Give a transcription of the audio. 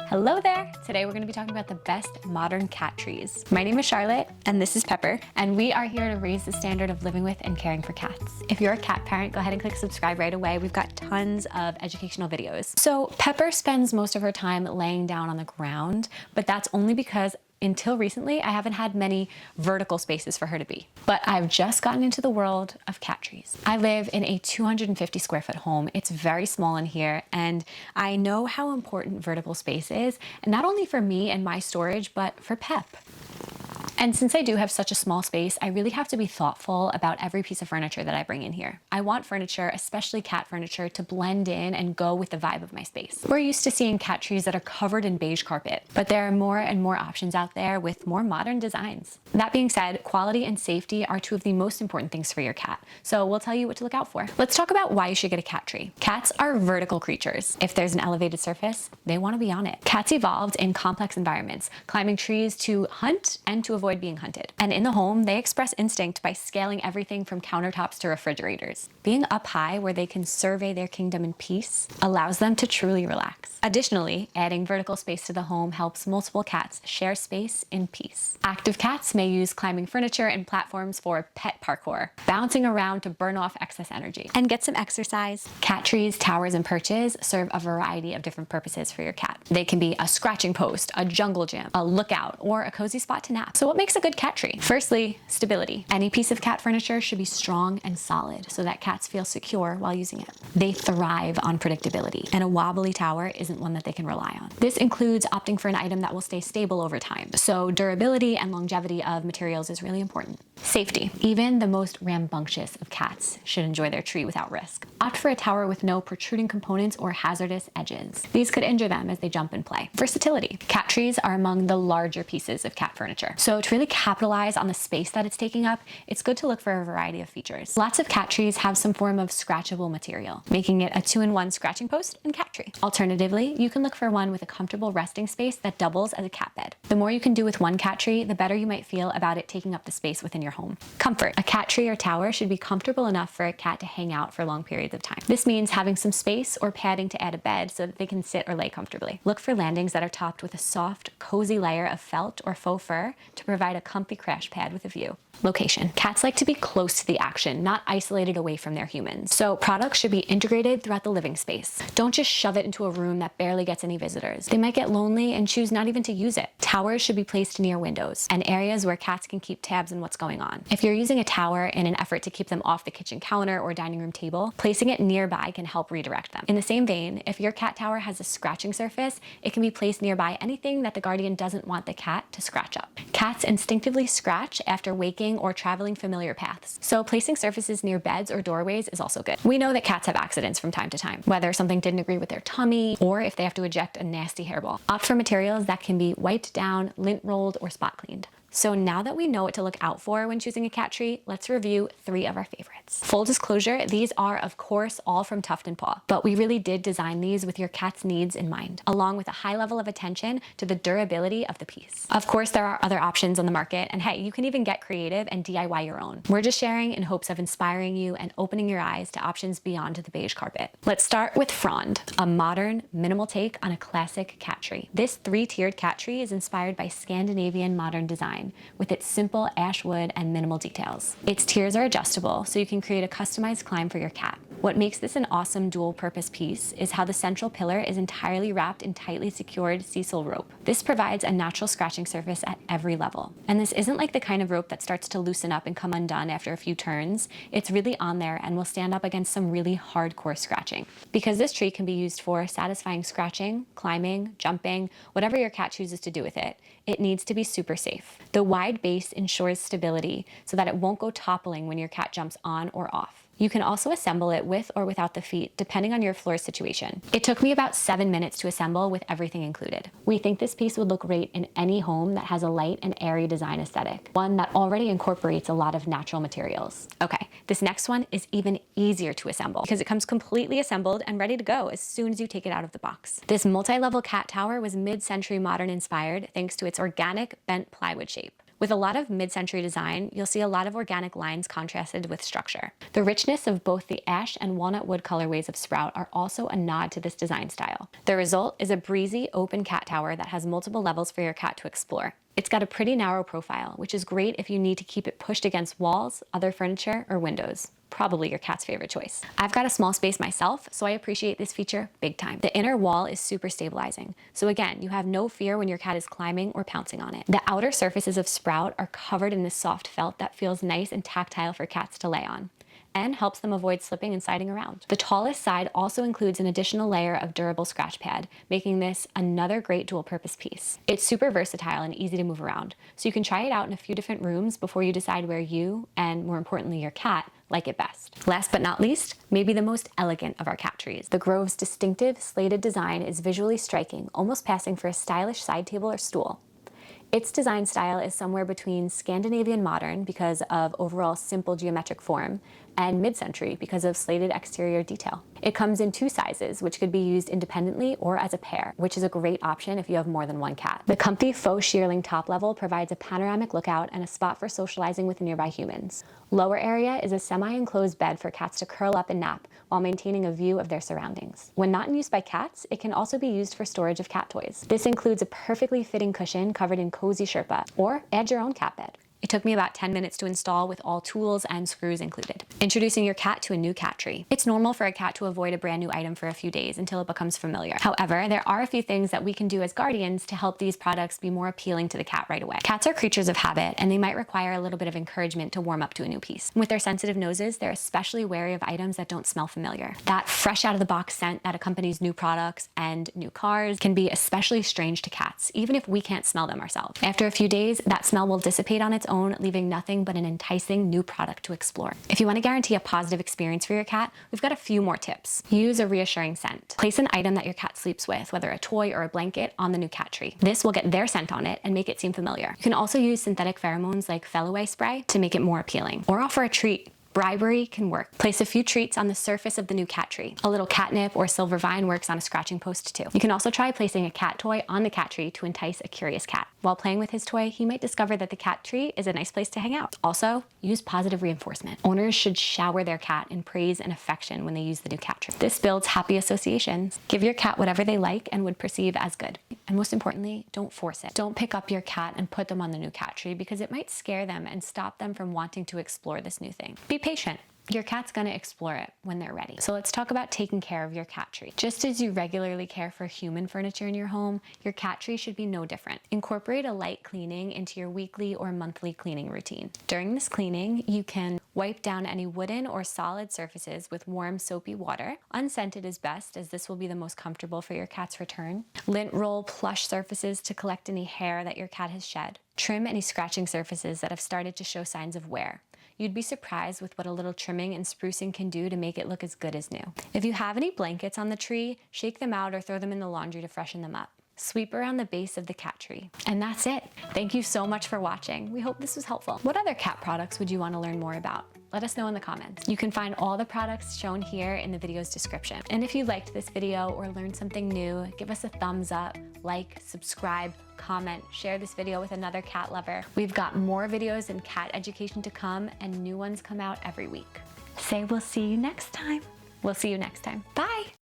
Hello there! Today we're going to be talking about the best modern cat trees. My name is Charlotte and this is Pepper, and we are here to raise the standard of living with and caring for cats. If you're a cat parent, go ahead and click subscribe right away. We've got tons of educational videos. So Pepper spends most of her time laying down on the ground, but that's only because until recently, I haven't had many vertical spaces for her to be. But I've just gotten into the world of cat trees. I live in a 250 square foot home. It's very small in here, and I know how important vertical space is, and not only for me and my storage, but for Pep. And since I do have such a small space, I really have to be thoughtful about every piece of furniture that I bring in here. I want furniture, especially cat furniture, to blend in and go with the vibe of my space. We're used to seeing cat trees that are covered in beige carpet, but there are more and more options out there with more modern designs. That being said, quality and safety are two of the most important things for your cat, so we'll tell you what to look out for. Let's talk about why you should get a cat tree. Cats are vertical creatures. If there's an elevated surface, they want to be on it. Cats evolved in complex environments, climbing trees to hunt and to avoid being hunted. And in the home, they express instinct by scaling everything from countertops to refrigerators. Being up high where they can survey their kingdom in peace allows them to truly relax. Additionally, adding vertical space to the home helps multiple cats share space in peace. Active cats may use climbing furniture and platforms for pet parkour, bouncing around to burn off excess energy and get some exercise. Cat trees, towers, and perches serve a variety of different purposes for your cat. They can be a scratching post, a jungle gym, a lookout, or a cozy spot to nap. So what makes a good cat tree? Firstly, stability. Any piece of cat furniture should be strong and solid so that cats feel secure while using it. They thrive on predictability, and a wobbly tower isn't one that they can rely on. This includes opting for an item that will stay stable over time, so durability and longevity of materials is really important. Safety. Even the most rambunctious of cats should enjoy their tree without risk. Opt for a tower with no protruding components or hazardous edges. These could injure them as they jump and play. Versatility. Cat trees are among the larger pieces of cat furniture, so to really capitalize on the space that it's taking up, it's good to look for a variety of features. Lots of cat trees have some form of scratchable material, making it a 2-in-1 scratching post and cat tree. Alternatively, you can look for one with a comfortable resting space that doubles as a cat bed. The more you can do with one cat tree, the better you might feel about it taking up the space within your home. Comfort. A cat tree or tower should be comfortable enough for a cat to hang out for long periods of time. This means having some space or padding to add a bed so that they can sit or lay comfortably. Look for landings that are topped with a soft, cozy layer of felt or faux fur to provide a comfy crash pad with a view. Location. Cats like to be close to the action, not isolated away from their humans. So products should be integrated throughout the living space. Don't just shove it into a room that barely gets any visitors. They might get lonely and choose not even to use it. Towers should be placed near windows and areas where cats can keep tabs on what's going on. If you're using a tower in an effort to keep them off the kitchen counter or dining room table, placing it nearby can help redirect them. In the same vein, if your cat tower has a scratching surface, it can be placed nearby anything that the guardian doesn't want the cat to scratch up. Cats instinctively scratch after waking or traveling familiar paths, so placing surfaces near beds or doorways is also good. We know that cats have accidents from time to time, whether something didn't agree with their tummy or if they have to eject a nasty hairball. Opt for materials that can be wiped down, lint rolled, or spot cleaned. So now that we know what to look out for when choosing a cat tree, let's review 3 of our favorites. Full disclosure, these are of course all from Tuft & Paw, but we really did design these with your cat's needs in mind, along with a high level of attention to the durability of the piece. Of course, there are other options on the market, and hey, you can even get creative and DIY your own. We're just sharing in hopes of inspiring you and opening your eyes to options beyond the beige carpet. Let's start with Frond, a modern, minimal take on a classic cat tree. This 3-tiered cat tree is inspired by Scandinavian modern design, with its simple ash wood and minimal details. Its tiers are adjustable, so you can create a customized climb for your cat. What makes this an awesome dual-purpose piece is how the central pillar is entirely wrapped in tightly secured sisal rope. This provides a natural scratching surface at every level. And this isn't like the kind of rope that starts to loosen up and come undone after a few turns. It's really on there and will stand up against some really hardcore scratching. Because this tree can be used for satisfying scratching, climbing, jumping, whatever your cat chooses to do with it, it needs to be super safe. The wide base ensures stability so that it won't go toppling when your cat jumps on or off. You can also assemble it with or without the feet, depending on your floor situation. It took me about 7 minutes to assemble with everything included. We think this piece would look great in any home that has a light and airy design aesthetic, one that already incorporates a lot of natural materials. Okay, this next one is even easier to assemble because it comes completely assembled and ready to go as soon as you take it out of the box. This multi-level cat tower was mid-century modern inspired thanks to its organic bent plywood shape. With a lot of mid-century design, you'll see a lot of organic lines contrasted with structure. The richness of both the ash and walnut wood colorways of Sprout are also a nod to this design style. The result is a breezy, open cat tower that has multiple levels for your cat to explore. It's got a pretty narrow profile, which is great if you need to keep it pushed against walls, other furniture, or windows. Probably your cat's favorite choice. I've got a small space myself, so I appreciate this feature big time. The inner wall is super stabilizing, so again, you have no fear when your cat is climbing or pouncing on it. The outer surfaces of Sprout are covered in this soft felt that feels nice and tactile for cats to lay on, and helps them avoid slipping and sliding around. The tallest side also includes an additional layer of durable scratch pad, making this another great dual-purpose piece. It's super versatile and easy to move around, so you can try it out in a few different rooms before you decide where you, and more importantly your cat, like it best. Last but not least, maybe the most elegant of our cat trees. The Grove's distinctive slated design is visually striking, almost passing for a stylish side table or stool. Its design style is somewhere between Scandinavian modern because of overall simple geometric form and mid-century because of slated exterior detail. It comes in 2 sizes, which could be used independently or as a pair, which is a great option if you have more than one cat. The comfy faux shearling top level provides a panoramic lookout and a spot for socializing with nearby humans. Lower area is a semi-enclosed bed for cats to curl up and nap while maintaining a view of their surroundings. When not in use by cats, it can also be used for storage of cat toys. This includes a perfectly fitting cushion covered in cozy Sherpa, or add your own cat bed. It took me about 10 minutes to install with all tools and screws included. Introducing your cat to a new cat tree. It's normal for a cat to avoid a brand new item for a few days until it becomes familiar. However, there are a few things that we can do as guardians to help these products be more appealing to the cat right away. Cats are creatures of habit, and they might require a little bit of encouragement to warm up to a new piece. With their sensitive noses, they're especially wary of items that don't smell familiar. That fresh out of the box scent that accompanies new products and new cars can be especially strange to cats, even if we can't smell them ourselves. After a few days, that smell will dissipate on its own, leaving nothing but an enticing new product to explore. If you want to guarantee a positive experience for your cat, we've got a few more tips. Use a reassuring scent. Place an item that your cat sleeps with, whether a toy or a blanket, on the new cat tree. This will get their scent on it and make it seem familiar. You can also use synthetic pheromones like Fell-Away spray to make it more appealing, or offer a treat. Bribery can work. Place a few treats on the surface of the new cat tree. A little catnip or silver vine works on a scratching post too. You can also try placing a cat toy on the cat tree to entice a curious cat. While playing with his toy, he might discover that the cat tree is a nice place to hang out. Also, use positive reinforcement. Owners should shower their cat in praise and affection when they use the new cat tree. This builds happy associations. Give your cat whatever they like and would perceive as good. And most importantly, don't force it. Don't pick up your cat and put them on the new cat tree because it might scare them and stop them from wanting to explore this new thing. Be patient. Your cat's gonna explore it when they're ready. So let's talk about taking care of your cat tree. Just as you regularly care for human furniture in your home, your cat tree should be no different. Incorporate a light cleaning into your weekly or monthly cleaning routine. During this cleaning, you can wipe down any wooden or solid surfaces with warm soapy water. Unscented is best, as this will be the most comfortable for your cat's return. Lint roll plush surfaces to collect any hair that your cat has shed. Trim any scratching surfaces that have started to show signs of wear. You'd be surprised with what a little trimming and sprucing can do to make it look as good as new. If you have any blankets on the tree, shake them out or throw them in the laundry to freshen them up. Sweep around the base of the cat tree. And that's it. Thank you so much for watching. We hope this was helpful. What other cat products would you want to learn more about? Let us know in the comments. You can find all the products shown here in the video's description. And if you liked this video or learned something new, give us a thumbs up, like, subscribe, comment, share this video with another cat lover. We've got more videos in cat education to come, and new ones come out every week. Say we'll see you next time. We'll see you next time. Bye.